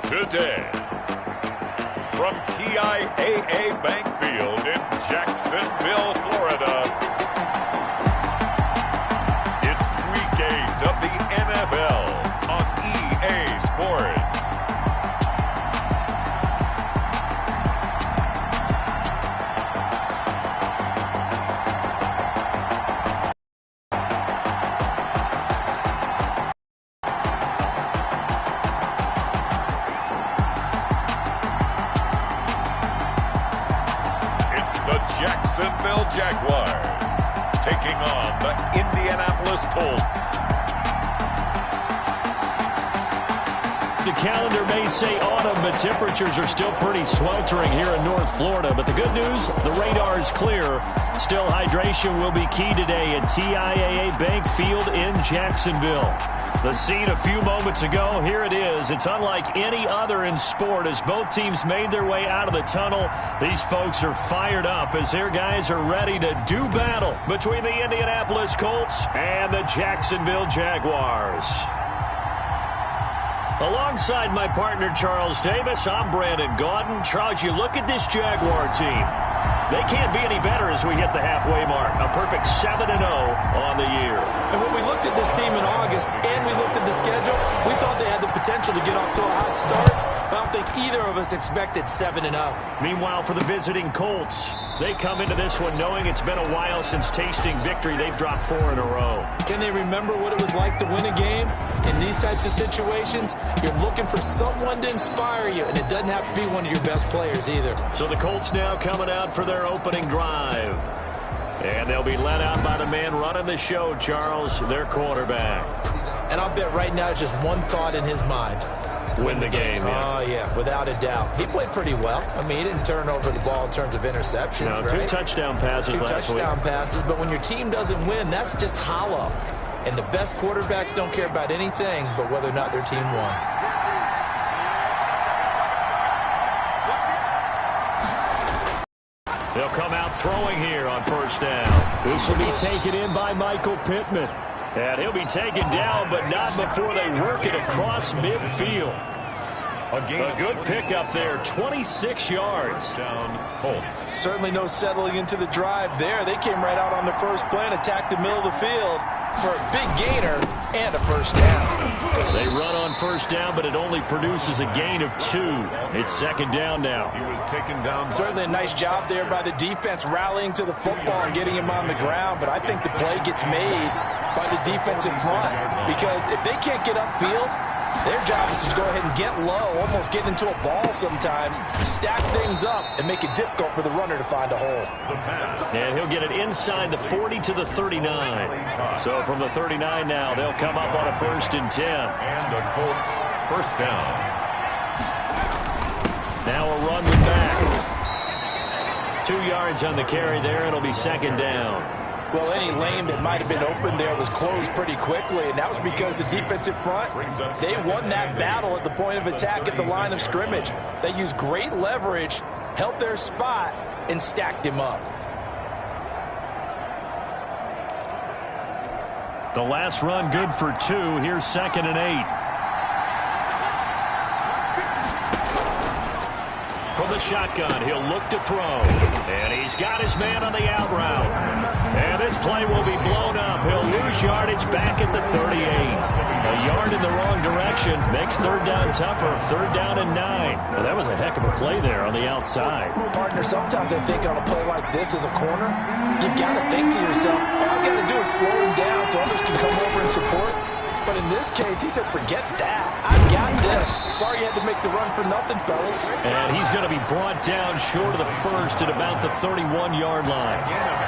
Today, from TIAA Bank Field in Jacksonville, Florida, it's Week 8 of the NFL on EA Sports. Jacksonville Jaguars taking on the Indianapolis Colts. The calendar may say autumn, but temperatures are still pretty sweltering here in North Florida. But the good news, the radar is clear. Still, hydration will be key today at TIAA Bank Field in Jacksonville. The scene a few moments ago, here it is. It's unlike any other in sport as both teams made their way out of the tunnel. These folks are fired up as their guys are ready to do battle between the Indianapolis Colts and the Jacksonville Jaguars. Alongside my partner Charles Davis, I'm Brandon Gaudin. Charles, you look at this Jaguar team. They can't be any better as we hit the halfway mark. A perfect 7-0 on the year. And when we looked at this team in August and we looked at the schedule, we thought they had the potential to get off to a hot start. But I don't think either of us expected 7-0. Meanwhile, for the visiting Colts, they come into this one knowing it's been a while since tasting victory. They've dropped 4 in a row. Can they remember what it was like to win a game? In these types of situations, you're looking for someone to inspire you, and it doesn't have to be one of your best players either. So the Colts now coming out for their opening drive. And they'll be led out by the man running the show, Charles, their quarterback. And I'll bet right now it's just one thought in his mind. Win the game. Oh, yeah, without a doubt. He played pretty well. I mean, he didn't turn over the ball in terms of interceptions, no, right? 2 touchdown passes last week. 2 touchdown passes, but when your team doesn't win, that's just hollow. And the best quarterbacks don't care about anything but whether or not their team won. They'll come out throwing here on first down. This will be taken in by Michael Pittman. And he'll be taken down, but not before they work it across midfield. A good pickup there, 26 yards. Down Colts. Certainly no settling into the drive there. They came right out on the first play and attacked the middle of the field for a big gainer and a first down. They run on first down, but it only produces a gain of 2. It's second down now. He was taken down. Certainly a nice job there by the defense rallying to the football and getting him on the ground, but I think the play gets made by the defensive front because if they can't get upfield, their job is to go ahead and get low, almost get into a ball sometimes, stack things up, and make it difficult for the runner to find a hole. And he'll get it inside the 40 to the 39. So from the 39 now, they'll come up on a 1st and 10. And the Colts first down. Now a run with back. 2 yards on the carry there. It'll be second down. Well, any lane that might have been open there was closed pretty quickly, and that was because the defensive front, they won that battle at the point of attack at the line of scrimmage. They used great leverage, held their spot, and stacked him up. The last run good for 2. Here's 2nd and 8. From the shotgun, he'll look to throw. And he's got his man on the out route. And this play will be blown up. He'll lose yardage back at the 38. A yard in the wrong direction makes third down tougher. 3rd down and 9. Well, that was a heck of a play there on the outside. Partner, sometimes I think on a play like this as a corner, you've got to think to yourself, all I got to do is slow him down so others can come over and support. But in this case, he said, forget that. I've got this. Sorry you had to make the run for nothing, fellas. And he's going to be brought down short of the first at about the 31-yard line.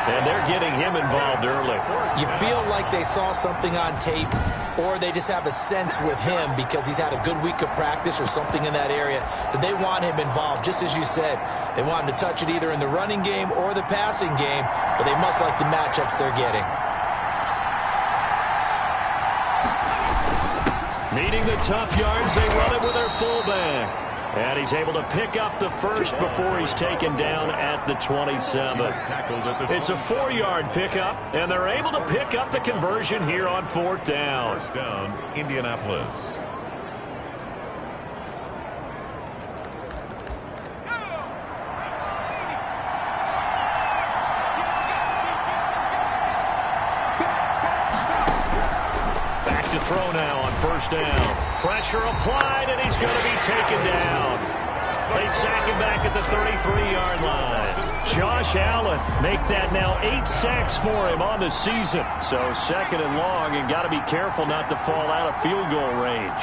And they're getting him involved early. You feel like they saw something on tape, or they just have a sense with him because he's had a good week of practice or something in that area that they want him involved. Just as you said, they want him to touch it either in the running game or the passing game, but they must like the matchups they're getting. Needing the tough yards, they run it with their fullback. And he's able to pick up the first before he's taken down at the 27. It's a 4-yard pickup, and they're able to pick up the conversion here on 4th down. First down, Indianapolis. to throw now on first down. Pressure applied, and he's going to be taken down. They sack him back at the 33-yard line. Josh Allen make that now 8 sacks for him on the season. So second and long, and got to be careful not to fall out of field goal range.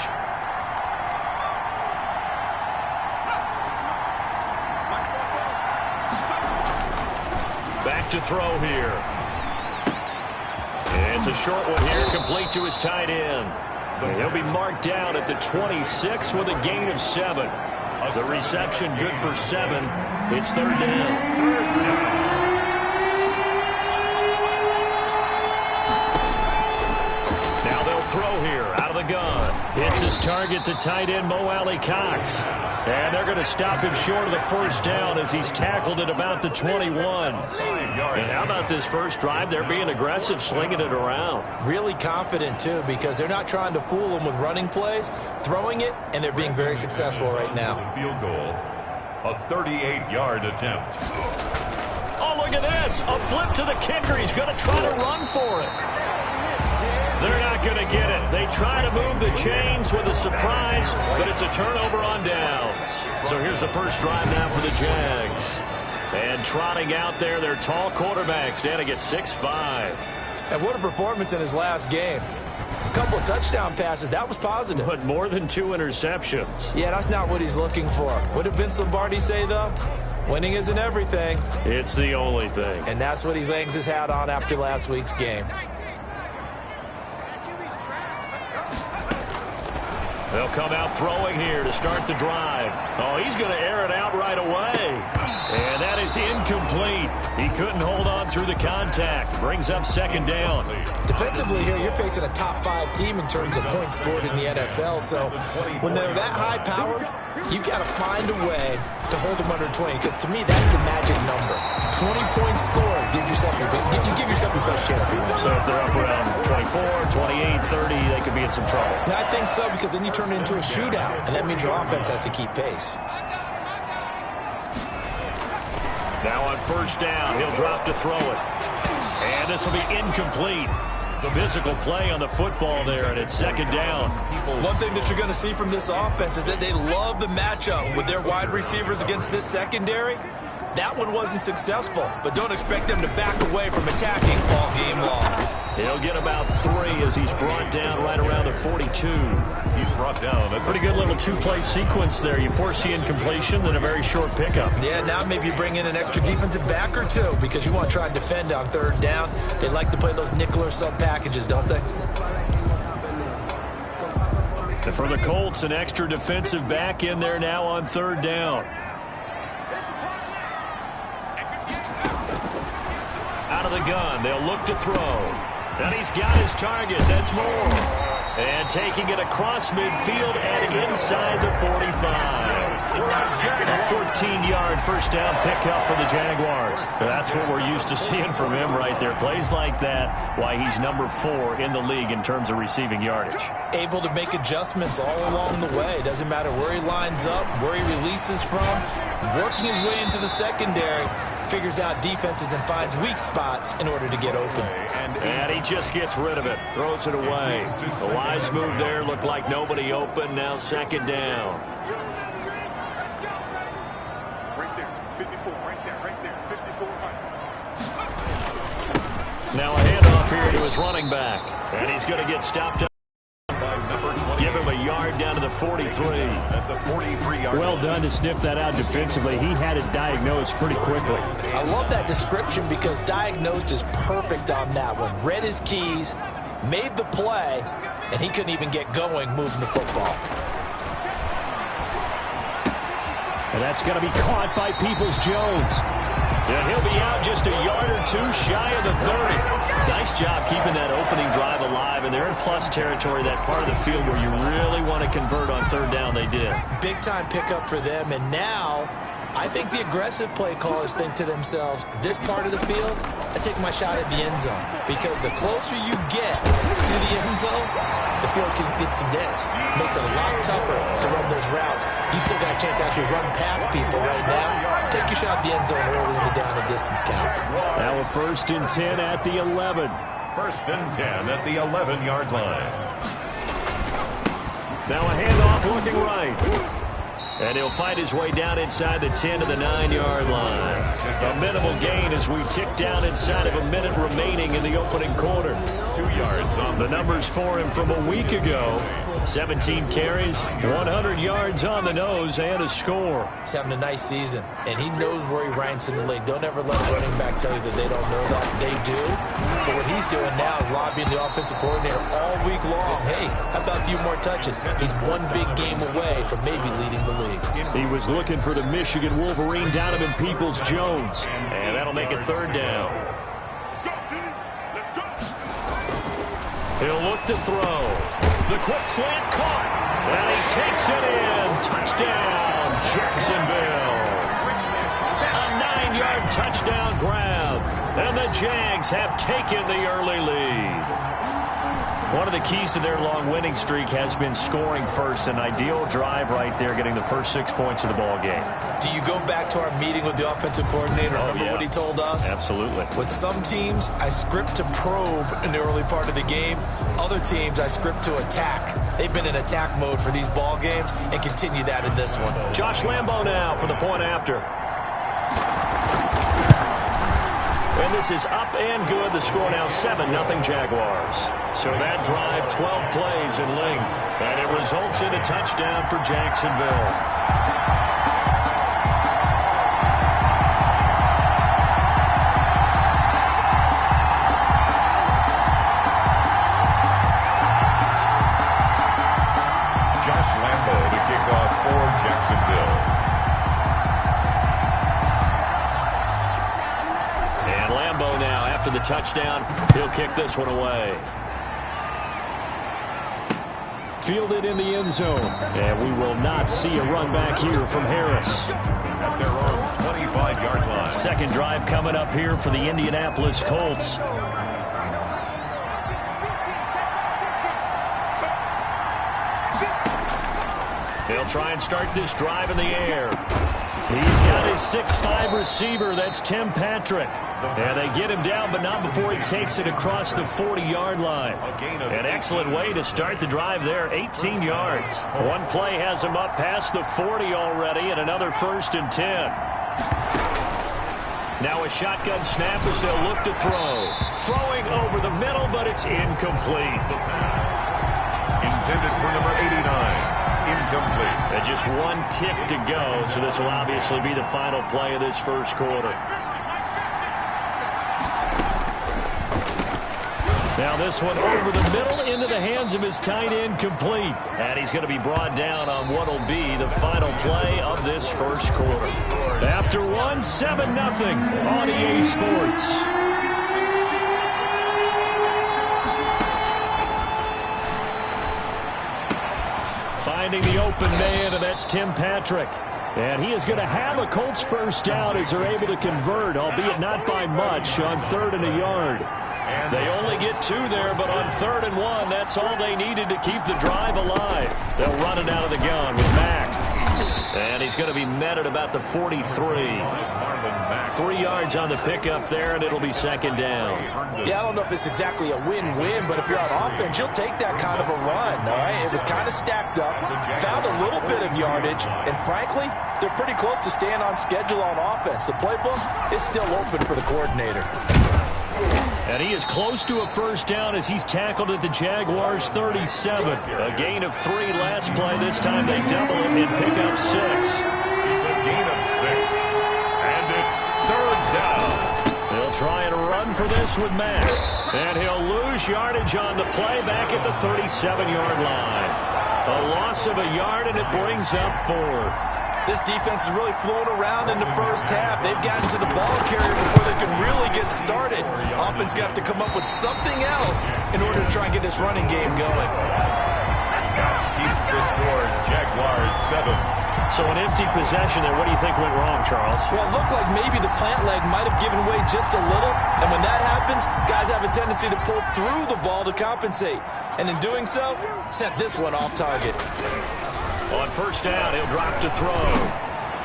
Back to throw here. It's a short one here, complete to his tight end. He'll be marked down at the 26 with a gain of 7. The reception good for 7. It's third down. Now they'll throw here out of the gun. It's his target, the tight end, Mo Alley-Cox. And they're going to stop him short of the first down as he's tackled at about the 21. And how about this first drive? They're being aggressive, slinging it around. Really confident, too, because they're not trying to fool him with running plays, throwing it, and they're being very successful right now. Field goal, a 38-yard attempt. Oh, look at this. A flip to the kicker. He's going to try to run for it. They're not going to get it. They try to move the chains with a surprise, but it's a turnover on downs. So here's the first drive now for the Jags. And trotting out there, their tall quarterback standing at 6'5". And what a performance in his last game. A couple of touchdown passes. That was positive. But more than 2 interceptions. Yeah, that's not what he's looking for. What did Vince Lombardi say, though? Winning isn't everything. It's the only thing. And that's what he hangs his hat on after last week's game. They'll come out throwing here to start the drive. Oh, he's going to air it out right away. And that is incomplete. He couldn't hold on through the contact. Brings up second down. Defensively here, you're facing a top-5 team in terms of points scored in the NFL. So when they're that high-powered, you've got to find a way to hold them under 20. Because to me, that's the magic number. 20 points scored gives yourself you give yourself your best chance to win. So if they're up around 24, 28, 30, they could be in some trouble. I think so, because then you turn it into a shootout, and that means your offense has to keep pace. Now on first down, he'll drop to throw it. And this will be incomplete. The physical play on the football there, and it's second down. One thing that you're going to see from this offense is that they love the matchup with their wide receivers against this secondary. That one wasn't successful, but don't expect them to back away from attacking all game long. He'll get about 3 as he's brought down right around the 42. He's brought down. A pretty good little 2-play sequence there. You force the incompletion, then a very short pickup. Yeah, now maybe you bring in an extra defensive back or 2 because you want to try and defend on third down. They like to play those nickel or sub packages, don't they? And for the Colts, an extra defensive back in there now on third down. Out of the gun, they'll look to throw. And he's got his target. That's Moore. And taking it across midfield and inside the 45. A 14-yard first down pickup for the Jaguars. That's what we're used to seeing from him right there. Plays like that, why he's number 4 in the league in terms of receiving yardage. Able to make adjustments all along the way. Doesn't matter where he lines up, where he releases from. Working his way into the secondary. Figures out defenses and finds weak spots in order to get open. And he just gets rid of it. Throws it away. The wise move there. Looked like nobody open. Now second down. Right there. 54. Right there. 54. Now a handoff here to his running back. And he's going to get stopped up. Give him a yard down to the 43. At the 43-yard. Well done to sniff that out defensively. He had it diagnosed pretty quickly. I love that description because diagnosed is perfect on that one. Read his keys, made the play, and he couldn't even get going moving the football. And that's going to be caught by Peoples-Jones. Yeah, he'll be out just a yard or 2 shy of the 30. Nice job keeping that opening drive alive, and they're in plus territory, that part of the field where you really want to convert on third down. They did. Big-time pickup for them, and now I think the aggressive play callers think to themselves, this part of the field, I take my shot at the end zone, because the closer you get to the end zone, the field gets condensed. Makes it a lot tougher to run those routes. You still got a chance to actually run past people right now. Take your shot at the end zone early in the down and distance count. Now a 1st and 10 at the 11. 1st and 10 at the 11-yard line. Now a handoff looking right. And he'll fight his way down inside the 10 to the 9-yard line. A minimal gain as we tick down inside of a minute remaining in the opening quarter. 2 yards on the numbers for him from a week ago. 17 carries, 100 yards on the nose, and a score. He's having a nice season, and he knows where he ranks in the league. Don't ever let a running back tell you that they don't know that. They do. So what he's doing now is lobbying the offensive coordinator all week long. Hey, how about a few more touches? He's one big game away from maybe leading the league. He was looking for the Michigan Wolverine, Donovan Peoples-Jones, and that'll make it third down. He'll look to throw. The quick slant caught, and he takes it in. Touchdown, Jacksonville. A 9-yard touchdown grab, and the Jags have taken the early lead. One of the keys to their long winning streak has been scoring first. An ideal drive right there, getting the first 6 points of the ball game. Do you go back to our meeting with the offensive coordinator? Remember what he told us? Absolutely. With some teams, I script to probe in the early part of the game. Other teams, I script to attack. They've been in attack mode for these ball games and continue that in this one. Josh Lambo now for the point after. And this is up and good. The score now 7-0 Jaguars. So that drive, 12 plays in length. And it results in a touchdown for Jacksonville. Josh Lambo to kick off for Jacksonville. And Lambo now, after the touchdown, he'll kick this one away. Fielded in the end zone. And we will not see a run back here from Harris. At their own 25-yard line. Second drive coming up here for the Indianapolis Colts. They'll try and start this drive in the air. He's got his 6'5" receiver. That's Tim Patrick. And they get him down, but not before he takes it across the 40-yard line. An excellent way to start the drive there, 18 yards. One play has him up past the 40 already, and another 1st and 10. Now a shotgun snap as they'll look to throw. Throwing over the middle, but it's incomplete. The pass intended for number 89. Incomplete. And just one tick to go, so this will obviously be the final play of this first quarter. Now this one over the middle into the hands of his tight end, complete. And he's going to be brought down on what will be the final play of this first quarter. After one, 7-0 on EA Sports. Finding the open man, and that's Tim Patrick. And he is going to have a Colts first down as they're able to convert, albeit not by much, on 3rd and a yard. They only get 2 there, but on 3rd and 1, that's all they needed to keep the drive alive. They'll run it out of the gun with Mack. And he's going to be met at about the 43. 3 yards on the pickup there, and it'll be 2nd down. Yeah, I don't know if it's exactly a win-win, but if you're on offense, you'll take that kind of a run, all right? It was kind of stacked up, found a little bit of yardage, and frankly, they're pretty close to staying on schedule on offense. The playbook is still open for the coordinator. And he is close to a first down as he's tackled at the Jaguars' 37. A gain of 3 last play. This time they double him and pick up 6. He's a gain of 6. And it's 3rd down. They'll try and run for this with Mack. And he'll lose yardage on the play back at the 37-yard line. A loss of a yard, and it brings up 4th. This defense is really flown around in the first half. They've gotten to the ball carrier before they can really get started. Offense got to come up with something else in order to try and get this running game going. Keeps the score, Jaguars 7. So an empty possession there. What do you think went wrong, Charles? Well, it looked like maybe the plant leg might have given way just a little. And when that happens, guys have a tendency to pull through the ball to compensate. And in doing so, sent this one off target. On first down, he'll drop to throw.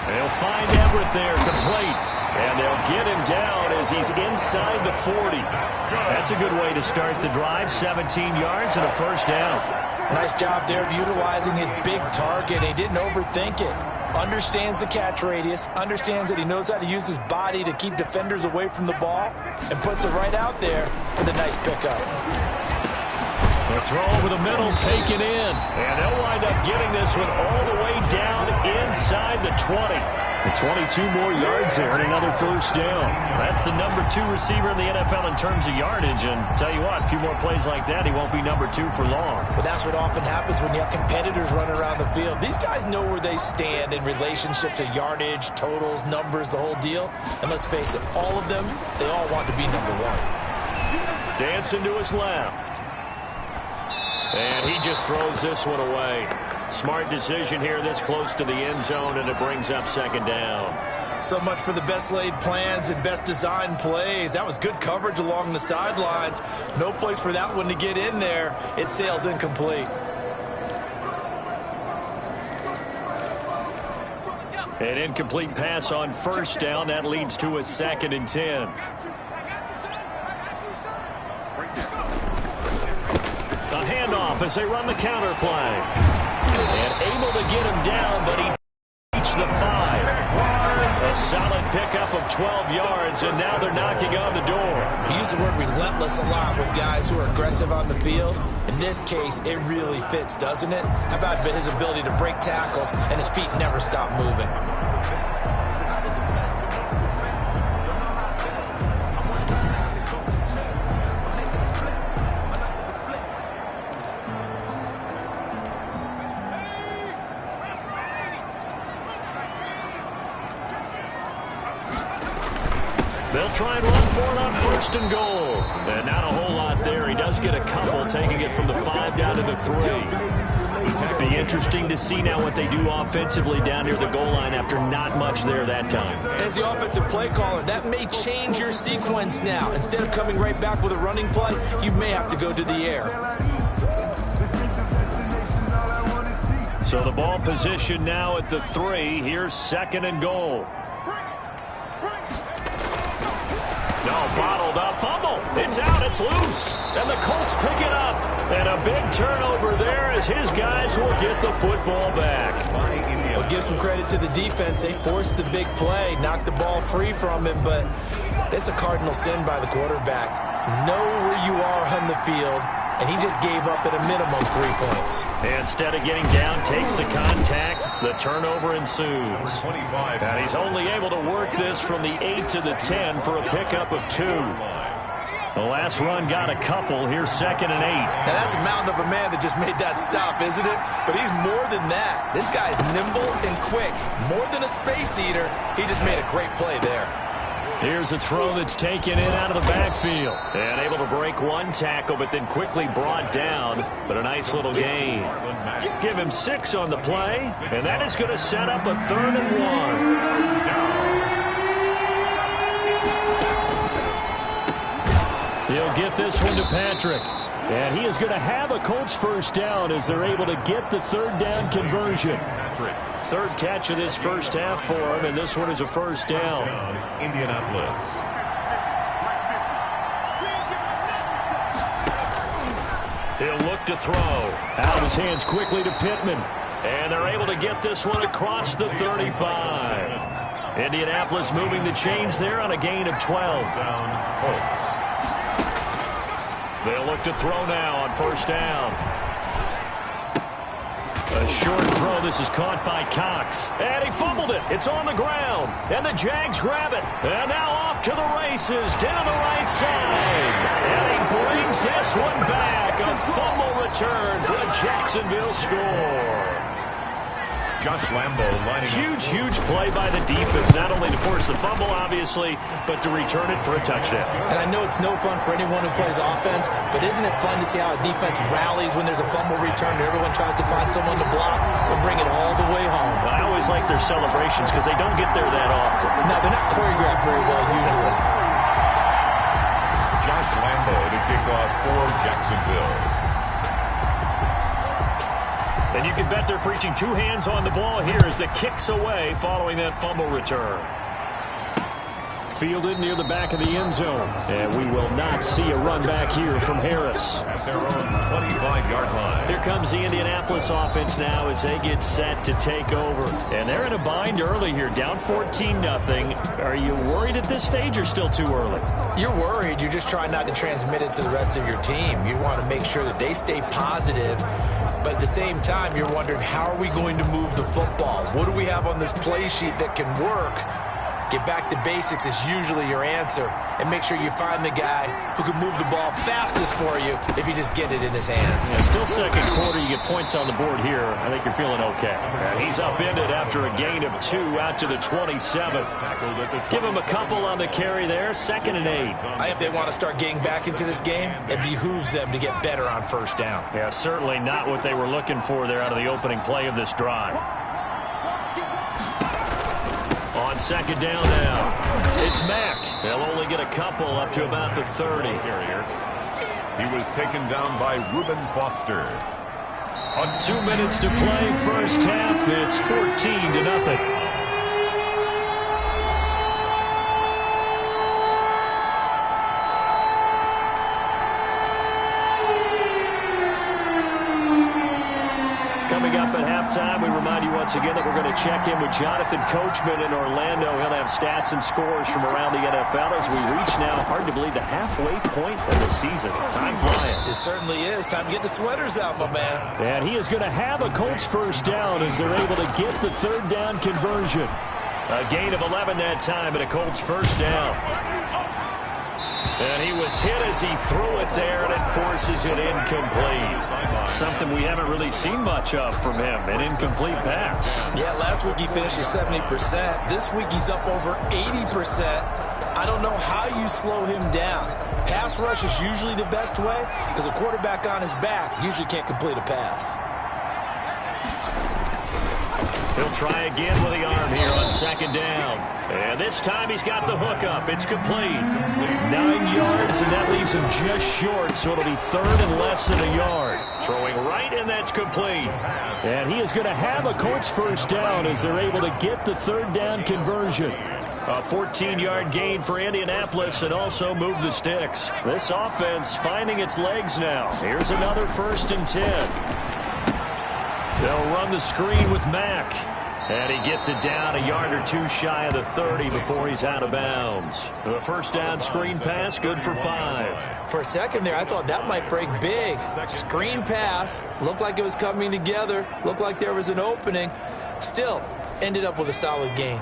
They'll find Everett there, complete. And they'll get him down as he's inside the 40. That's a good way to start the drive. 17 yards and a first down. Nice job there of utilizing his big target. He didn't overthink it. Understands the catch radius, understands that he knows how to use his body to keep defenders away from the ball, and puts it right out there for the nice pickup. The throw over the middle taken in, and they'll wind up getting this one all the way down inside the 20. And 22 more yards there and another first down. That's the number 2 receiver in the NFL in terms of yardage, and tell you what, a few more plays like that, he won't be number 2 for long. But that's what often happens when you have competitors running around the field. These guys know where they stand in relationship to yardage, totals, numbers, the whole deal. And let's face it, all of them, they all want to be number 1. Dancing to his left. And he just throws this one away. Smart decision here this close to the end zone, and it brings up second down. So much for the best laid plans and best designed plays. That was good coverage along the sidelines. No place for that one to get in there. It sails incomplete. An incomplete pass on first down. That leads to a 2nd and 10. A handoff as they run the counter play. And able to get him down, but he reached the 5. A solid pickup of 12 yards, and now they're knocking on the door. He used the word relentless a lot with guys who are aggressive on the field. In this case, it really fits, doesn't it? How about his ability to break tackles and his feet never stop moving? They'll try and run for it on 1st and goal. And not a whole lot there. He does get a couple, taking it from the 5 down to the 3. It'd be interesting to see now what they do offensively down near the goal line after not much there that time. As the offensive play caller, that may change your sequence now. Instead of coming right back with a running play, you may have to go to the air. So the ball position now at the 3. Here's 2nd and goal. No, bottled up, fumble. It's out, it's loose. And the Colts pick it up. And a big turnover there as his guys will get the football back. We'll give some credit to the defense. They forced the big play, knocked the ball free from him, but it's a cardinal sin by the quarterback. Know where you are on the field, and he just gave up at a minimum 3 points. Instead of getting down, takes the contact. The turnover ensues. And he's only able to work this from the 8 to the 10 for a pickup of 2. The last run got a couple. Here's 2nd and 8. Now that's a mountain of a man that just made that stop, isn't it? But he's more than that. This guy's nimble and quick. More than a space eater. He just made a great play there. Here's a throw that's taken in out of the backfield. And able to break one tackle, but then quickly brought down. But a nice little gain. Give him 6 on the play. And that is going to set up a 3rd and 1. He'll get this one to Patrick. And he is going to have a Colts first down as they're able to get the 3rd down conversion. 3rd catch of this first half for him, and this one is a first down. Indianapolis. He'll look to throw. Out of his hands quickly to Pittman. And they're able to get this one across the 35. Indianapolis moving the chains there on a gain of 12. Colts. They'll look to throw now on first down. A short throw. This is caught by Cox. And he fumbled it. It's on the ground. And the Jags grab it. And now off to the races down the right side. And he brings this one back. A fumble return for a Jacksonville score. Josh Lambo lining up. Huge play by the defense, not only to force the fumble, obviously, but to return it for a touchdown. And I know it's no fun for anyone who plays offense, but isn't it fun to see how a defense rallies when there's a fumble return and everyone tries to find someone to block and bring it all the way home? Well, I always like their celebrations because they don't get there that often. No, they're not choreographed very well usually. Josh Lambo to kick off for Jacksonville. And you can bet they're preaching 2 hands on the ball here as the kick's away following that fumble return. fielded near the back of the end zone. And we will not see a run back here from Harris. At their own 25-yard line. Here comes the Indianapolis offense now as they get set to take over. And they're in a bind early here, down 14-0. Are you worried at this stage or still too early? You're worried. You're just trying not to transmit it to the rest of your team. You want to make sure that they stay positive. But at the same time, you're wondering, how are we going to move the football? What do we have on this play sheet that can work? Get back to basics is usually your answer. And make sure you find the guy who can move the ball fastest for you if you just get it in his hands. Yeah, still second quarter. You get points on the board here. I think you're feeling okay. And he's upended after a gain of 2 out to the 27. Give him a couple on the carry there. 2nd and 8. If they want to start getting back into this game, it behooves them to get better on first down. Yeah, certainly not what they were looking for there out of the opening play of this drive. On 2nd down now, it's Mack. They'll only get a couple up to about the 30. He was taken down by Reuben Foster. On 2 minutes to play, first half, it's 14-0. Coming up at halftime, we remind you once again that we're going to check in with Jonathan Coachman in Orlando. He'll have stats and scores from around the NFL as we reach now, hard to believe, the halfway point of the season. Time flying. It certainly is. Time to get the sweaters out, my man. And he is going to have a Colts first down as they're able to get the 3rd down conversion. A gain of 11 that time and a Colts first down. And he was hit as he threw it there, and it forces it incomplete. Something we haven't really seen much of from him, an incomplete pass. Yeah, last week he finished at 70%. This week he's up over 80%. I don't know how you slow him down. Pass rush is usually the best way because a quarterback on his back usually can't complete a pass. He'll try again with the arm here on 2nd down. And this time he's got the hook up. It's complete. 9 yards, and that leaves him just short, so it'll be 3rd and less than a yard. Throwing right, and that's complete. And he is going to have a Colts first down as they're able to get the 3rd down conversion. A 14-yard gain for Indianapolis and also move the sticks. This offense finding its legs now. Here's another 1st and 10. They'll run the screen with Mack. And he gets it down a yard or 2 shy of the 30 before he's out of bounds. The first down screen pass, good for 5. For a second there, I thought that might break big. Screen pass, looked like it was coming together, looked like there was an opening. Still, ended up with a solid gain.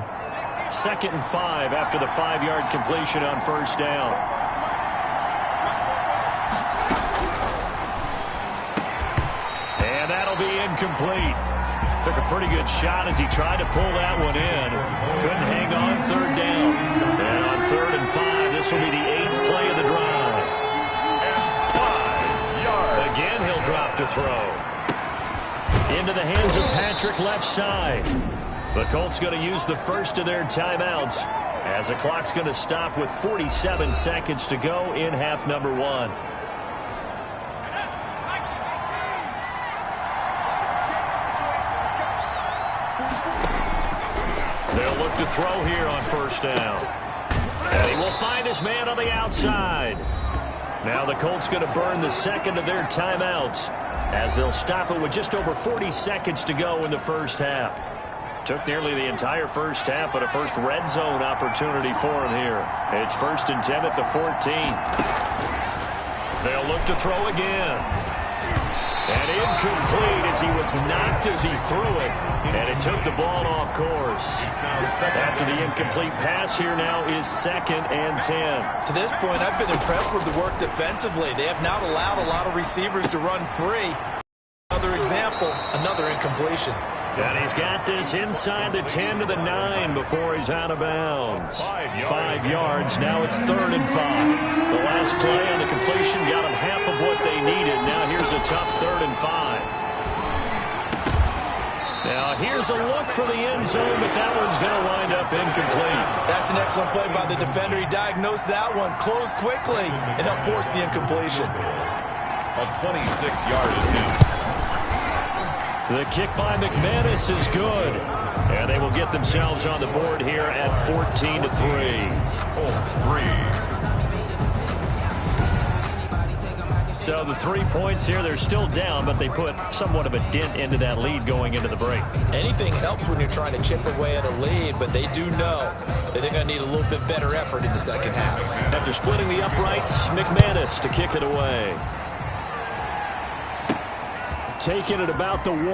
2nd and 5 after the 5-yard completion on first down. And that'll be incomplete. Took a pretty good shot as he tried to pull that one in. Couldn't hang on 3rd down. And on 3rd and 5, this will be the 8th play of the drive. And 5 yards. Again, he'll drop to throw. Into the hands of Patrick left side. The Colts going to use the first of their timeouts as the clock's going to stop with 47 seconds to go in half number 1. They'll look to throw here on first down. And he will find his man on the outside. Now the Colts going to burn the 2nd of their timeouts as they'll stop it with just over 40 seconds to go in the first half. Took nearly the entire first half, but a first red zone opportunity for him here. It's 1st and 10 at the 14. They'll look to throw again. And incomplete as he was knocked as he threw it. And it took the ball off course. After the incomplete pass here now is 2nd and 10. To this point, I've been impressed with the work defensively. They have not allowed a lot of receivers to run free. Another example, another incompletion. And he's got this inside the 10 to the 9 before he's out of bounds. 5 yards. Now it's 3rd and 5. The last play on the completion got them half of what they needed. Now here's a tough 3rd and 5. Now here's a look for the end zone, but that one's going to wind up incomplete. That's an excellent play by the defender. He diagnosed that one, closed quickly, and helped force the incompletion. A 26-yard attempt. The kick by McManus is good. And they will get themselves on the board here at 14-3. Colts 3. So the 3 points here, they're still down, but they put somewhat of a dent into that lead going into the break. Anything helps when you're trying to chip away at a lead, but they do know that they're going to need a little bit better effort in the second half. After splitting the uprights, McManus to kick it away. Taking it about the 1.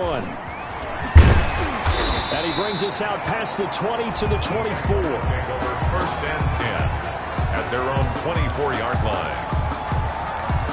And he brings us out past the 20 to the 24. Over 1st and 10 at their own 24-yard line.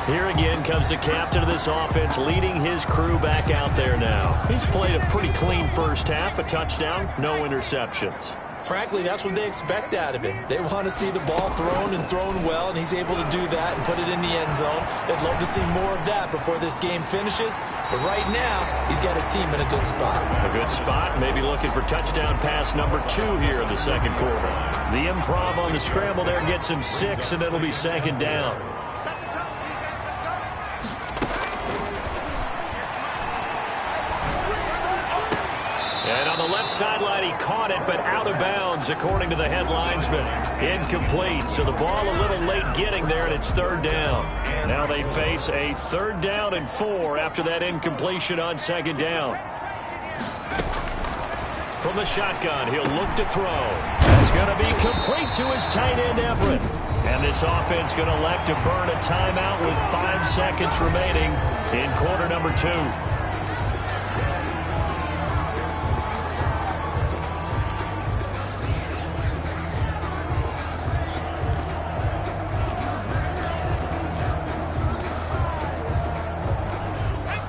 Here again comes the captain of this offense, leading his crew back out there now. He's played a pretty clean first half, a touchdown, no interceptions. Frankly, that's what they expect out of him. They want to see the ball thrown and thrown well, and he's able to do that and put it in the end zone. They'd love to see more of that before this game finishes. But right now, he's got his team in a good spot. A good spot, maybe looking for touchdown pass number 2 here in the second quarter. The improv on the scramble there gets him 6, and it'll be second down. And on the left sideline, he caught it, but out of bounds, according to the head linesman. Incomplete, so the ball a little late getting there, and it's 3rd down. Now they face a 3rd down and 4 after that incompletion on 2nd down. From the shotgun, he'll look to throw. That's going to be complete to his tight end, Everett. And this offense going to elect to burn a timeout with 5 seconds remaining in quarter number 2.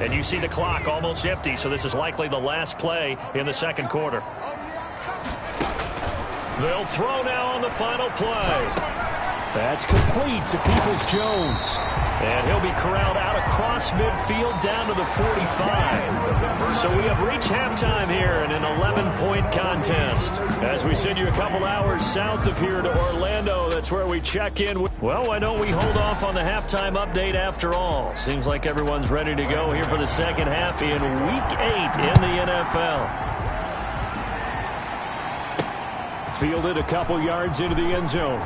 And you see the clock almost empty, so this is likely the last play in the second quarter. They'll throw now on the final play. That's complete to Peoples-Jones. And he'll be corralled out across midfield down to the 45. So we have reached halftime here in an 11-point contest. As we send you a couple hours south of here to Orlando, that's where we check in. Well, why don't we hold off on the halftime update after all? Seems like everyone's ready to go here for the second half in Week 8 in the NFL. Fielded a couple yards into the end zone.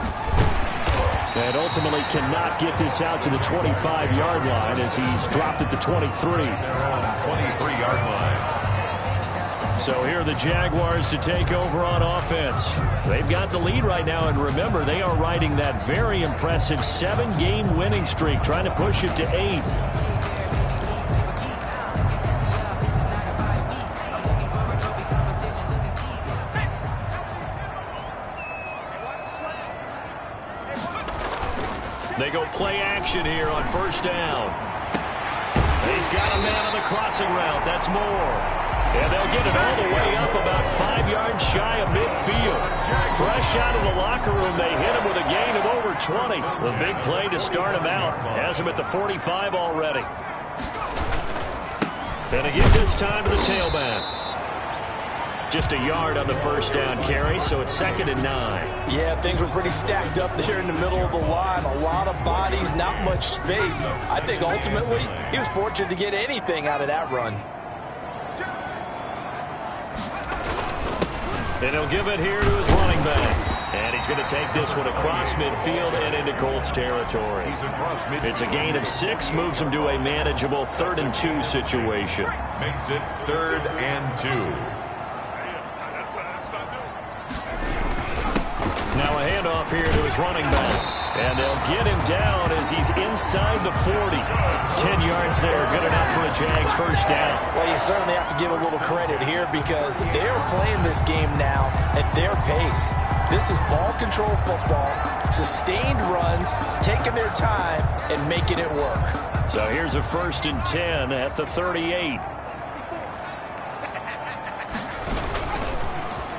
And ultimately cannot get this out to the 25-yard line as he's dropped at the 23. 23-yard line. So here are the Jaguars to take over on offense. They've got the lead right now, and remember, they are riding that very impressive 7-game winning streak, trying to push it to 8. They go play action here on 1st down. He's got a man on the crossing route. That's Moore. And they'll get it all the way up about 5 yards shy of midfield. Fresh out of the locker room, they hit him with a gain of over 20. The big play to start him out. Has him at the 45 already. And again this time to the tailback. Just a yard on the 1st down carry, so it's 2nd and 9. Yeah, things were pretty stacked up there in the middle of the line. A lot of bodies, not much space. I think ultimately he was fortunate to get anything out of that run. And he'll give it here to his running back. And he's going to take this one across midfield and into Colts territory. It's a gain of 6, moves him to a manageable 3rd and 2 situation. Makes it 3rd and 2. Now a handoff here to his running back. And they'll get him down as he's inside the 40. 10 yards there, good enough for a Jags 1st down. Well, you certainly have to give a little credit here because they're playing this game now at their pace. This is ball control football, sustained runs, taking their time and making it work. So here's a 1st and 10 at the 38.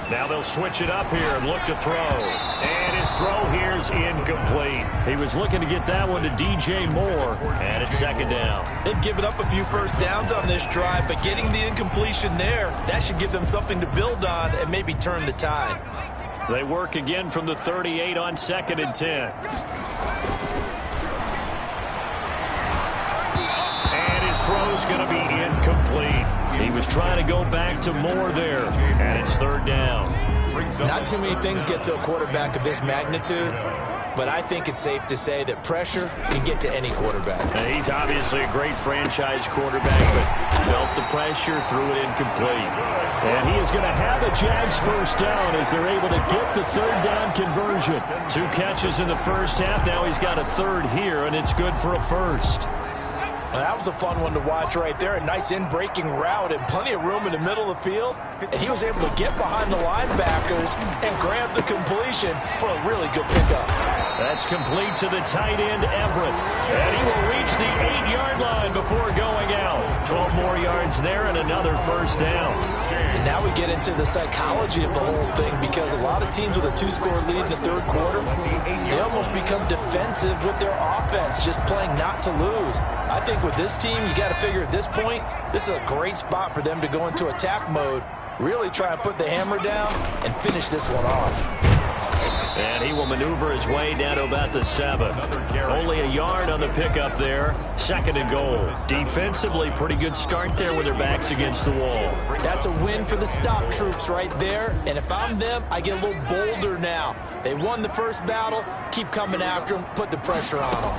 Now they'll switch it up here and look to throw. And his throw here is incomplete. He was looking to get that one to DJ Moore, and it's 2nd down. They've given up a few 1st downs on this drive, but getting the incompletion there, that should give them something to build on and maybe turn the tide. They work again from the 38 on 2nd and 10. And his throw's going to be incomplete. He was trying to go back to Moore there, and it's third down. Not too many things get to a quarterback of this magnitude, but I think it's safe to say that pressure can get to any quarterback. He's obviously a great franchise quarterback, but felt the pressure, threw it incomplete. And he is going to have a Jags first down as they're able to get the third down conversion. 2 catches in the first half. Now he's got a third here, and it's good for a first. Well, that was a fun one to watch right there. A nice in-breaking route and plenty of room in the middle of the field. And he was able to get behind the linebackers and grab the completion for a really good pickup. That's complete to the tight end, Everett. And he will reach the 8-yard line before going out. 12 more yards there and another first down. And now we get into the psychology of the whole thing, because a lot of teams with a 2-score lead in the third quarter, they almost become defensive with their offense, just playing not to lose. I think with this team, you got to figure at this point, this is a great spot for them to go into attack mode, really try and put the hammer down and finish this one off. And he will maneuver his way down to about the 7. Only a yard on the pickup there. 2nd and goal. Defensively, pretty good start there with their backs against the wall. That's a win for the stop troops right there. And if I'm them, I get a little bolder now. They won the first battle. Keep coming after them. Put the pressure on them.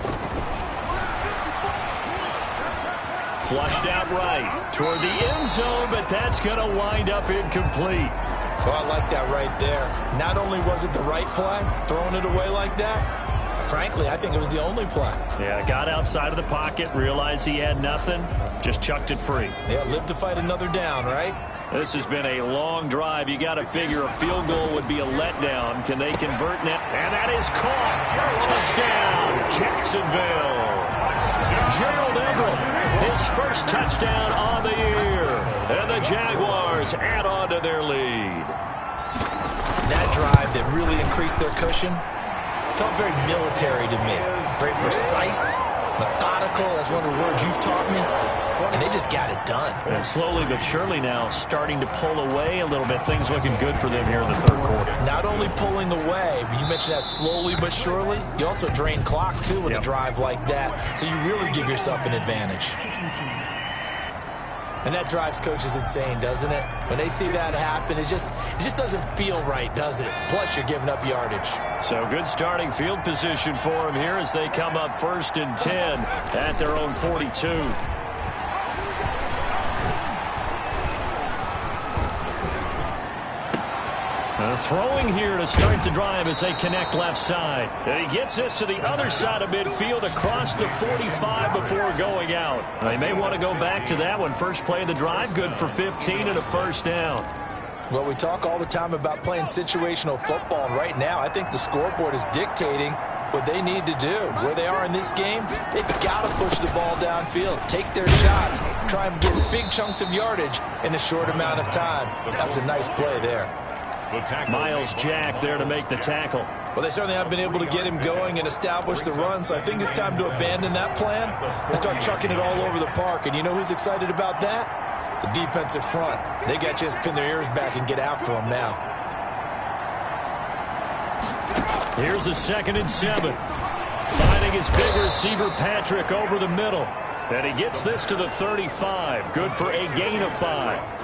Flushed out right toward the end zone, but that's going to wind up incomplete. Oh, I like that right there. Not only was it the right play, throwing it away like that, frankly, I think it was the only play. Yeah, got outside of the pocket, realized he had nothing, just chucked it free. Yeah, live to fight another down, right? This has been a long drive. You got to figure a field goal would be a letdown. Can they convert net? And that is caught. Touchdown, Jacksonville. Gerald Everett, his first touchdown on the year. And the Jaguars add on to their lead. That drive that really increased their cushion felt very military to me. Very precise, methodical. That's one of the words you've taught me. And they just got it done. And slowly but surely now starting to pull away a little bit. Things looking good for them here in the third quarter. Not only pulling away, but you mentioned that slowly but surely. You also drain clock, too, with a drive like that. So you really give yourself an advantage. And that drives coaches insane, doesn't it? When they see that happen, it just doesn't feel right, does it? Plus, you're giving up yardage. So good starting field position for them here as they come up 1st and 10 at their own 42. Throwing here to start the drive as they connect left side. And he gets this to the other side of midfield across the 45 before going out. They may want to go back to that one. First play of the drive, good for 15 and a first down. Well, we talk all the time about playing situational football. And right now, I think the scoreboard is dictating what they need to do. Where they are in this game, they've got to push the ball downfield, take their shots, try and get big chunks of yardage in a short amount of time. That was a nice play there. Miles Jack there to make the tackle. Well, they certainly have been able to get him going and establish the run, so I think it's time to abandon that plan and start chucking it all over the park. And you know who's excited about that? The defensive front. They got to just pin their ears back and get after him now. Here's a 2nd and 7. Finding his big receiver, Patrick, over the middle. And he gets this to the 35. Good for a gain of 5.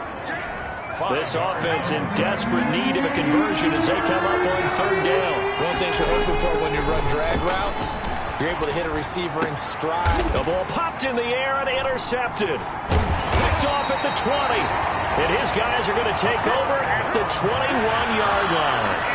This offense in desperate need of a conversion as they come up on 3rd down. One thing you're hoping for when you run drag routes, you're able to hit a receiver in stride. The ball popped in the air and intercepted. Picked off at the 20. And his guys are going to take over at the 21-yard line.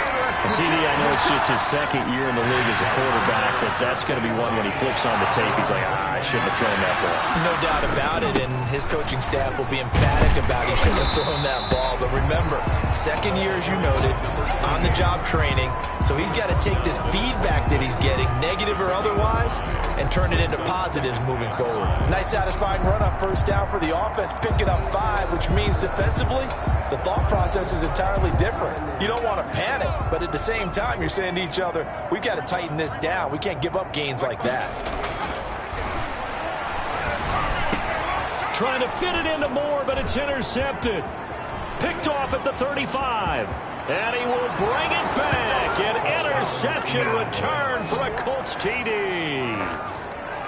CD, I know it's just his 2nd year in the league as a quarterback, but that's going to be one when he flips on the tape. He's like, I shouldn't have thrown that ball. No doubt about it, and his coaching staff will be emphatic about he shouldn't have thrown that ball. But remember, 2nd year, as you noted, on-the-job training, so he's got to take this feedback that he's getting, negative or otherwise, and turn it into positives moving forward. Nice satisfying run on 1st down for the offense, picking up 5, which means defensively, the thought process is entirely different. You don't want to panic, but at the same time, you're saying to each other, we've got to tighten this down. We can't give up gains like that. Trying to fit it into Moore, but it's intercepted. Picked off at the 35. And he will bring it back. An interception return for a Colts TD.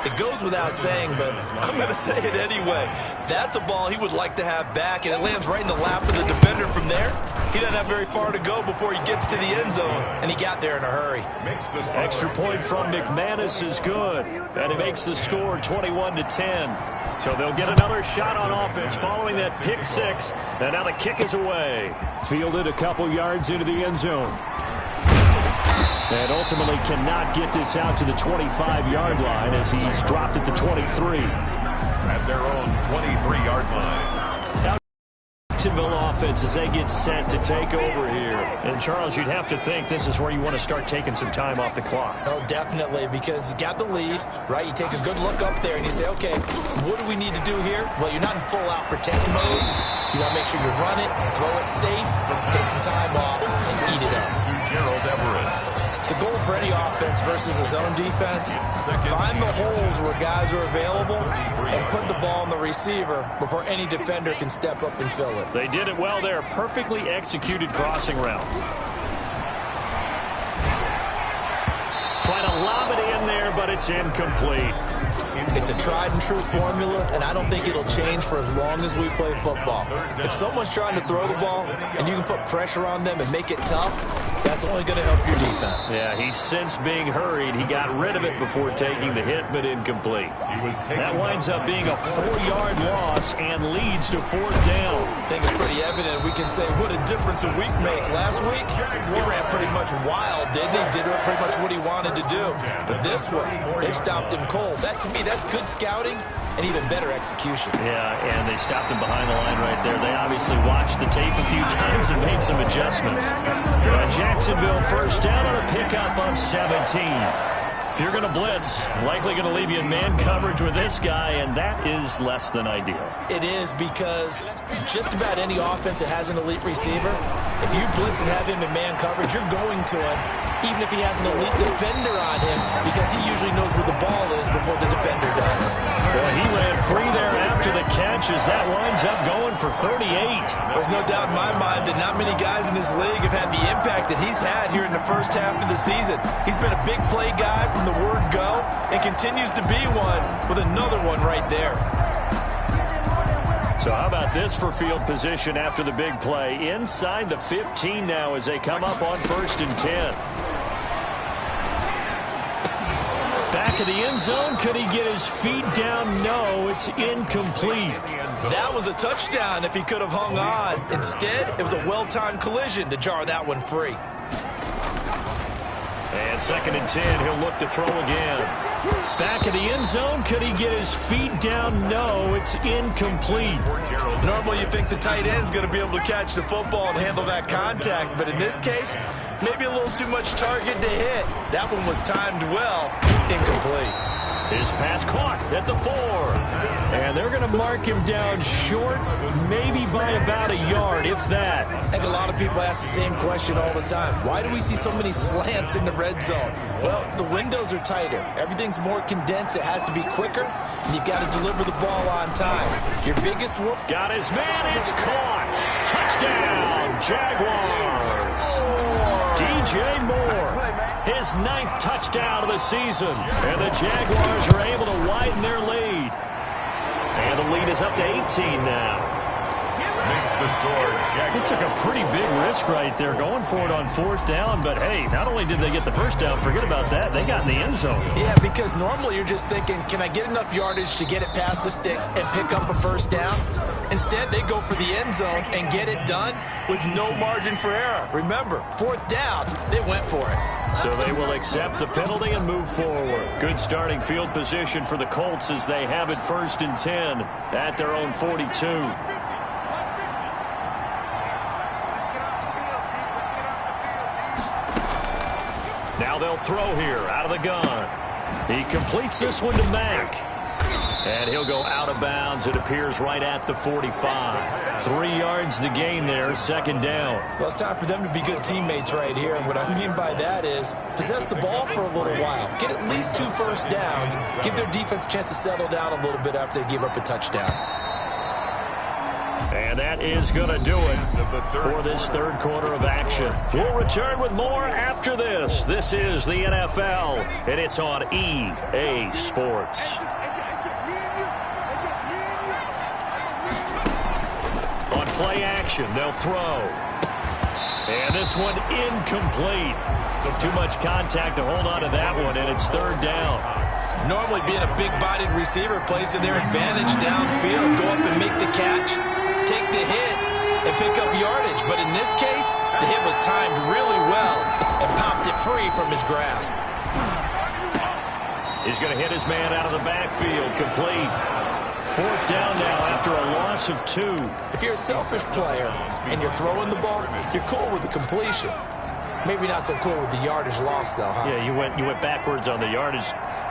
It goes without saying, but I'm going to say it anyway. That's a ball he would like to have back, and it lands right in the lap of the defender from there. He doesn't have very far to go before he gets to the end zone, and he got there in a hurry. Extra point from McManus is good, and he makes the score 21-10. So they'll get another shot on offense following that pick six, and now the kick is away. Fielded a couple yards into the end zone. And ultimately cannot get this out to the 25-yard line as he's dropped at the 23. At their own 23-yard line. Jacksonville offense as they get set to take over here. And, Charles, you'd have to think this is where you want to start taking some time off the clock. Oh, definitely, because you got the lead, right? You take a good look up there and you say, okay, what do we need to do here? Well, you're not in full-out protect mode. You want to make sure you run it, throw it safe, take some time off, and eat it up. Gerald Everett. The goal for any offense versus a zone defense, find the holes where guys are available and put the ball on the receiver before any defender can step up and fill it. They did it well there. Perfectly executed crossing route. Trying to lob it in there, but it's incomplete. It's a tried-and-true formula, and I don't think it'll change for as long as we play football. If someone's trying to throw the ball and you can put pressure on them and make it tough, that's only going to help your defense. Yeah, he's since being hurried. He got rid of it before taking the hit, but incomplete. That winds up being a 4-yard loss and leads to 4th down. I think it's pretty evident. We can say what a difference a week makes. Last week, he ran pretty much wild, didn't he? Did pretty much what he wanted to do. But this one, they stopped him cold. That, to me, that's good scouting and even better execution. Yeah, and they stopped him behind the line right there. They obviously watched the tape a few times and made some adjustments. Jacksonville first down on a pickup of 17. If you're going to blitz, likely going to leave you in man coverage with this guy, and that is less than ideal. It is, because just about any offense that has an elite receiver, if you blitz and have him in man coverage, you're going to him, even if he has an elite defender on him, because he usually knows where the ball is before the defender does. Well, he ran free there after the catch as that winds up going for 38. There's no doubt in my mind that not many guys in this league have had the impact that he's had here in the first half of the season. He's been a big play guy from the word go and continues to be one with another one right there. So how about this for field position after the big play? Inside the 15 now as they come up on 1st and 10. Back of the end zone. Could he get his feet down? No, it's incomplete. That was a touchdown if he could have hung on. Instead, it was a well-timed collision to jar that one free. And 2nd and 10, he'll look to throw again. Back of the end zone, could he get his feet down? No, it's incomplete. Normally you think the tight end's going to be able to catch the football and handle that contact, but in this case, maybe a little too much target to hit. That one was timed well, incomplete. His pass caught at the 4. And they're going to mark him down short, maybe by about a yard, if that. I think a lot of people ask the same question all the time. Why do we see so many slants in the red zone? Well, the windows are tighter. Everything's more condensed. It has to be quicker, and you've got to deliver the ball on time. Your biggest whoop. Got his man. It's caught. Touchdown, Jaguars. DJ Moore. His 9th touchdown of the season. And the Jaguars are able to widen their lead. And the lead is up to 18 now. Makes the score. He took a pretty big risk right there going for it on 4th down. But, hey, not only did they get the first down, forget about that, they got in the end zone. Yeah, because normally you're just thinking, can I get enough yardage to get it past the sticks and pick up a first down? Instead, they go for the end zone and get it done with no margin for error. Remember, 4th down, they went for it. So they will accept the penalty and move forward. Good starting field position for the Colts as they have it 1st and 10 at their own 42. Now they'll throw here out of the gun. He completes this one to Mack. And he'll go out of bounds. It appears right at the 45. 3 yards the gain there, 2nd down. Well, it's time for them to be good teammates right here. And what I mean by that is possess the ball for a little while. Get at least 2 first downs. Give their defense a chance to settle down a little bit after they give up a touchdown. And that is going to do it for this third quarter of action. We'll return with more after this. This is the NFL, and it's on EA Sports. On play action, they'll throw. And this one incomplete. Too much contact to hold on to that one, and it's third down. Normally being a big-bodied receiver plays to their advantage downfield. Go up and make the catch, take the hit, and pick up yardage. But in this case, the hit was timed really well and popped it free from his grasp. He's going to hit his man out of the backfield. Complete. Fourth down now after a loss of 2. If you're a selfish player and you're throwing the ball, you're cool with the completion. Maybe not so cool with the yardage loss, though, huh? Yeah, you went backwards on the yardage.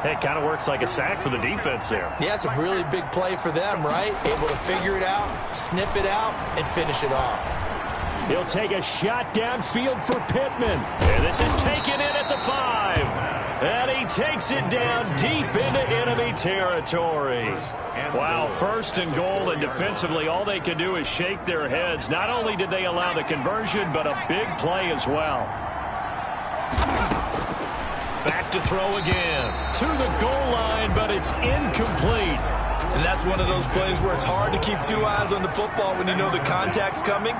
It kind of works like a sack for the defense there. Yeah, it's a really big play for them, right? Able to figure it out, sniff it out, and finish it off. He'll take a shot downfield for Pittman. And this is taken in at the 5. And he takes it down deep into enemy territory. Wow, first and goal, and defensively all they can do is shake their heads. Not only did they allow the conversion, but a big play as well. Back to throw again. To the goal line, but it's incomplete. And that's one of those plays where it's hard to keep 2 eyes on the football when you know the contact's coming,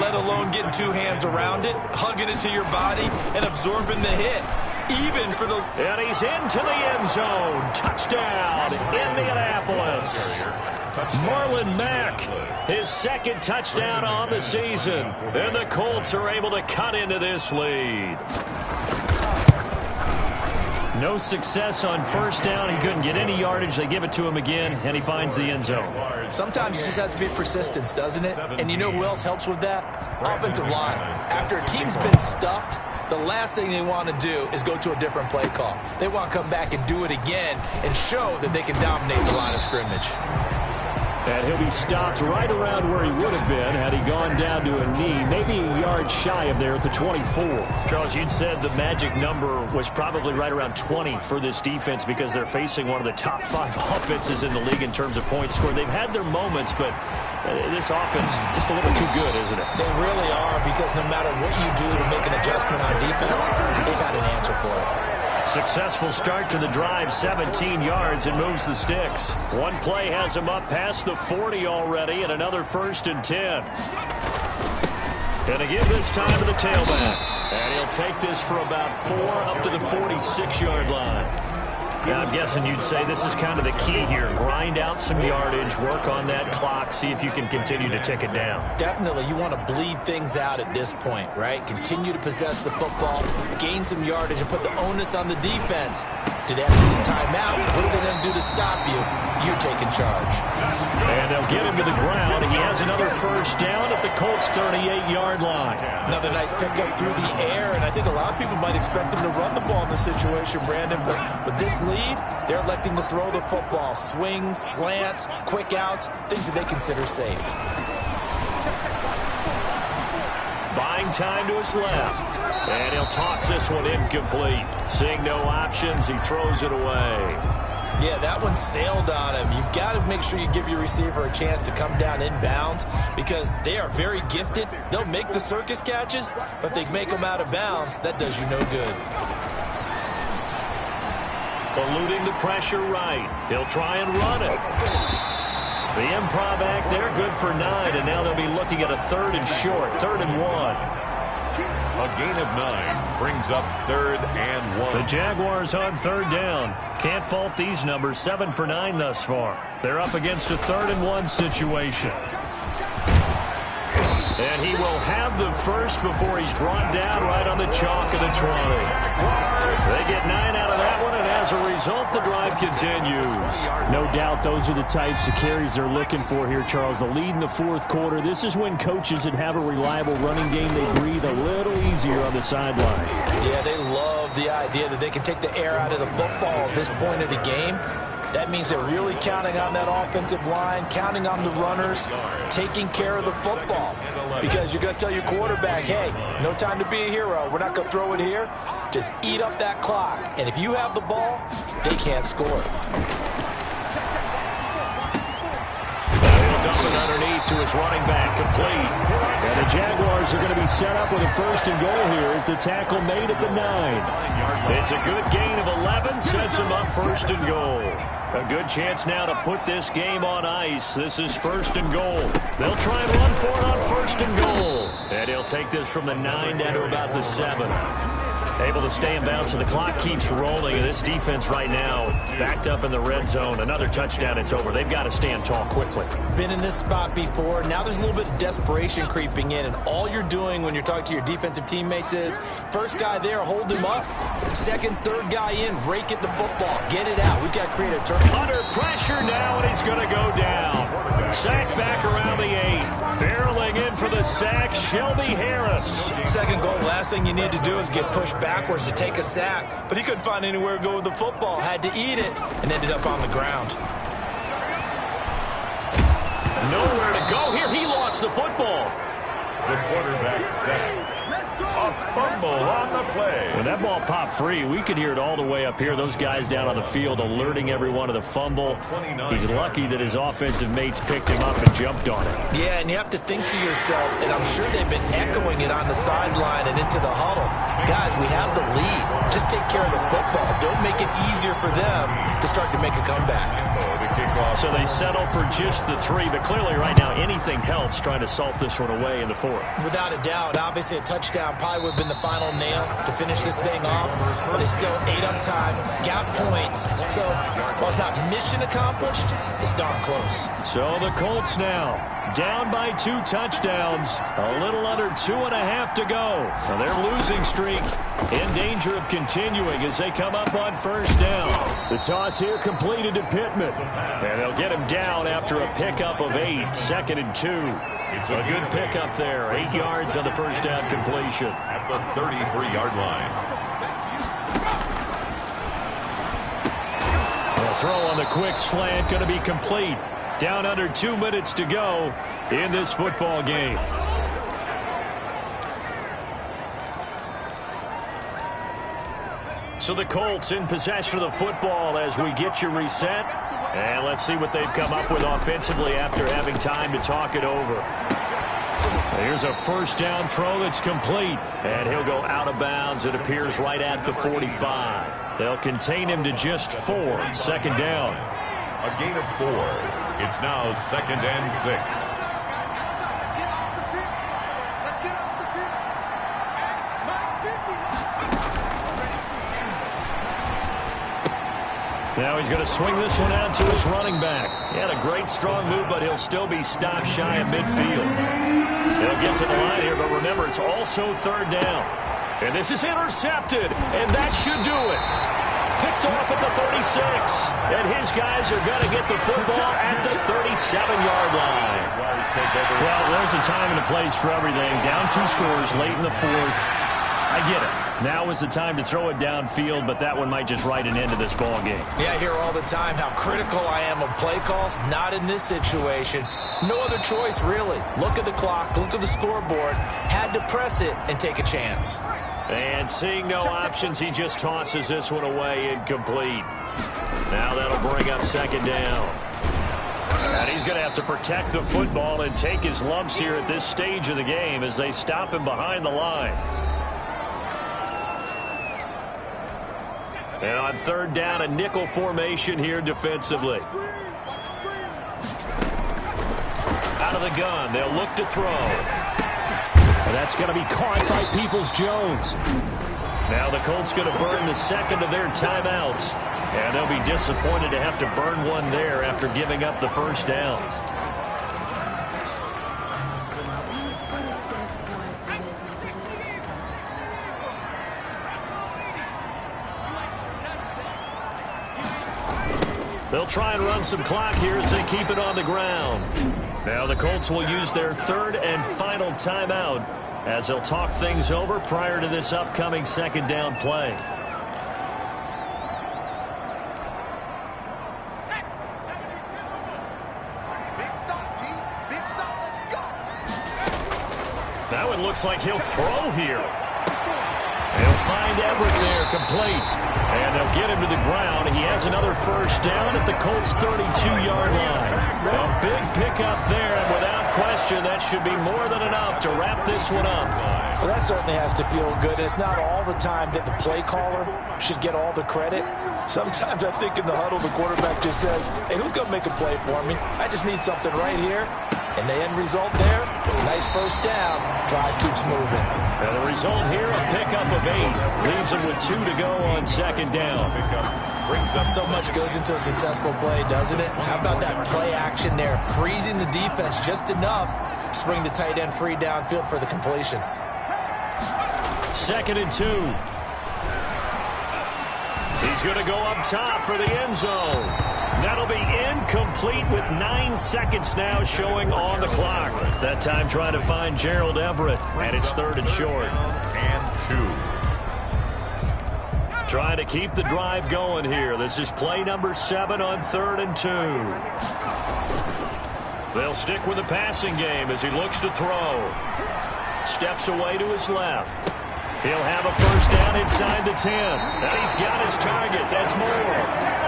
let alone getting 2 hands around it, hugging it to your body, and absorbing the hit. Even for those. And he's into the end zone. Touchdown, Indianapolis. Marlon Mack, his second touchdown on the season. And the Colts are able to cut into this lead. No success on first down. He couldn't get any yardage. They give it to him again, and he finds the end zone. Sometimes it just has to be persistence, doesn't it? And you know who else helps with that? Offensive line. After a team's been stuffed, the last thing they want to do is go to a different play call. They want to come back and do it again and show that they can dominate the line of scrimmage. And he'll be stopped right around where he would have been had he gone down to a knee, maybe a yard shy of there at the 24. Charles, you'd said the magic number was probably right around 20 for this defense because they're facing one of the top 5 offenses in the league in terms of points scored. They've had their moments, but this offense just a little too good, isn't it? They really are, because no matter what you do to make an adjustment on defense, they've got an answer for it. Successful start to the drive, 17 yards, and moves the sticks. One play has him up past the 40 already, and another 1st and 10. Gonna give this time to the tailback. And he'll take this for about 4 up to the 46-yard line. Now, I'm guessing you'd say this is kind of the key here. Grind out some yardage, work on that clock, see if you can continue to tick it down. Definitely, you want to bleed things out at this point, right? Continue to possess the football, gain some yardage, and put the onus on the defense. Do they have to use timeouts? What are they going to do to stop you? You're taking charge. And they'll get him to the ground. He has another first down at the Colts' 38-yard line. Another nice pickup through the air, and I think a lot of people might expect him to run the ball in this situation, Brandon, but with this lead, they're electing to throw the football. Swings, slants, quick outs, things that they consider safe. Buying time to his left. And he'll toss this one incomplete. Seeing no options, he throws it away. Yeah, that one sailed on him. You've got to make sure you give your receiver a chance to come down inbounds because they are very gifted. They'll make the circus catches, but if they make them out of bounds, that does you no good. Eluding the pressure right. He'll try and run it. The improv act there, good for 9, and now they'll be looking at a 3rd and short, 3rd and 1. A gain of 9 brings up 3rd and 1. The Jaguars on 3rd down. Can't fault these numbers, 7 for 9 thus far. They're up against a 3rd and 1 situation. And he will have the first before he's brought down right on the chalk of the 20. They get 9 out of that one, and as a result, the drive continues. No doubt those are the types of carries they're looking for here, Charles. The lead in the 4th quarter. This is when coaches that have a reliable running game, they breathe a little easier on the sideline. Yeah, they love the idea that they can take the air out of the football at this point of the game. That means they're really counting on that offensive line, counting on the runners, taking care of the football. Because you're going to tell your quarterback, hey, no time to be a hero. We're not going to throw it here. Just eat up that clock. And if you have the ball, they can't score. He'll dump it underneath fake to his running back, complete. And the Jaguars are going to be set up with a 1st and goal here as the tackle made at the 9. It's a good gain of 11, sets him up 1st and goal. A good chance now to put this game on ice. This is 1st and goal. They'll try and run for it on 1st and goal. And he'll take this from the 9 down to about the 7. Able to stay in bounds, so the clock keeps rolling. And this defense right now backed up in the red zone. Another touchdown, it's over. They've got to stand tall quickly. Been in this spot before. Now there's a little bit of desperation creeping in, and all you're doing when you're talking to your defensive teammates is first guy there, hold him up. Second, third guy in, rake at the football. Get it out. We've got to create a turnover. Under pressure now, and he's going to go down. Sack back around the 8. Barreling in for the sack, Shelby Harris. Second goal, last thing you need to do is get pushed backwards to take a sack. But he couldn't find anywhere to go with the football. Had to eat it and ended up on the ground. Nowhere to go here. He lost the football. The quarterback sacked. A fumble on the play. When that ball popped free, we could hear it all the way up here. Those guys down on the field alerting everyone of the fumble. He's lucky that his offensive mates picked him up and jumped on it. Yeah, and you have to think to yourself, and I'm sure they've been echoing it on the sideline and into the huddle. Guys, we have the lead. Just take care of the football. Don't make it easier for them to start to make a comeback. So they settle for just the 3, but clearly right now anything helps trying to salt this one away in the 4th. Without a doubt, obviously a touchdown probably would have been the final nail to finish this thing off, but it's still 8 up time, got points. So while it's not mission accomplished, it's darn close. So the Colts now down by 2 touchdowns, a little under 2.5 to go. Now their losing streak in danger of continuing as they come up on 1st down. The toss here completed to Pittman. And they'll get him down after a pickup of 8, 2nd and 2. It's a good pickup there, 8 yards on the 1st down completion. At the 33-yard line. The throw on the quick slant going to be complete. Down under 2 minutes to go in this football game. So the Colts in possession of the football as we get you reset. And let's see what they've come up with offensively after having time to talk it over. Here's a 1st down throw that's complete. And he'll go out of bounds, it appears, right at the 45. They'll contain him to just 4, 2nd down. A gain of 4. It's now 2nd and 6. Now he's going to swing this one out to his running back. He had a great strong move, but he'll still be stopped shy of midfield. They'll get to the line here, but remember, it's also 3rd down. And this is intercepted, and that should do it. Picked off at the 36. And his guys are going to get the football at the 37-yard line. Well, there's a time and a place for everything. Down 2 scores late in the 4th. I get it. Now is the time to throw it downfield, but that one might just write an end to this ball game. Yeah, I hear all the time how critical I am of play calls. Not in this situation. No other choice, really. Look at the clock, look at the scoreboard. Had to press it and take a chance. And seeing no options, he just tosses this one away, incomplete. Now that'll bring up 2nd down. And he's going to have to protect the football and take his lumps here at this stage of the game as they stop him behind the line. And on 3rd down, a nickel formation here defensively. Out of the gun, they'll look to throw. And that's going to be caught by Peoples-Jones. Now the Colts going to burn the 2nd of their timeouts. And they'll be disappointed to have to burn one there after giving up the 1st down. They'll try and run some clock here as they keep it on the ground. Now the Colts will use their 3rd and final timeout as they'll talk things over prior to this upcoming 2nd down play. That one looks like he'll throw here. They'll find Everett there, complete. And they'll get him to the ground. He has another 1st down at the Colts' 32-yard line. A big pickup there, and without possession. That should be more than enough to wrap this one up. Well, that certainly has to feel good. It's not all the time that the play caller should get all the credit. Sometimes I think in the huddle, the quarterback just says, hey, who's going to make a play for me? I just need something right here. And the end result there, nice first down. Drive keeps moving. And the result here, a pickup of 8. Leaves them with 2 to go on second down. So much goes into a successful play, doesn't it? How about that play action there? Freezing the defense just enough to bring the tight end free downfield for the completion. 2nd and 2. He's going to go up top for the end zone. That'll be incomplete with 9 seconds now showing on the clock. That time trying to find Gerald Everett, and it's 3rd and short. And 2. Trying to keep the drive going here. This is play number 7 on 3rd and 2. They'll stick with the passing game as he looks to throw. Steps away to his left. He'll have a first down inside the 10. And he's got his target. That's more.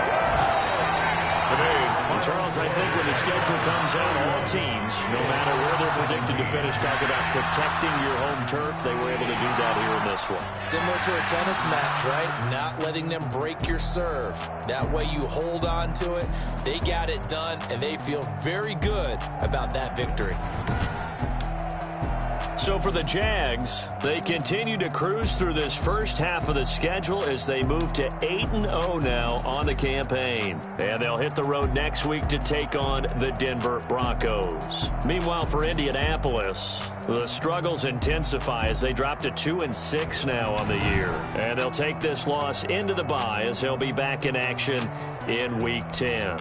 Well, Charles, I think when the schedule comes out, all teams, no matter where they're predicted to finish, talk about protecting your home turf. They were able to do that here in this one. Similar to a tennis match, right? Not letting them break your serve. That way you hold on to it. They got it done, and they feel very good about that victory. So for the Jags, they continue to cruise through this first half of the schedule as they move to 8-0 now on the campaign. And they'll hit the road next week to take on the Denver Broncos. Meanwhile, for Indianapolis, the struggles intensify as they drop to 2-6 now on the year. And they'll take this loss into the bye as they'll be back in action in Week 10.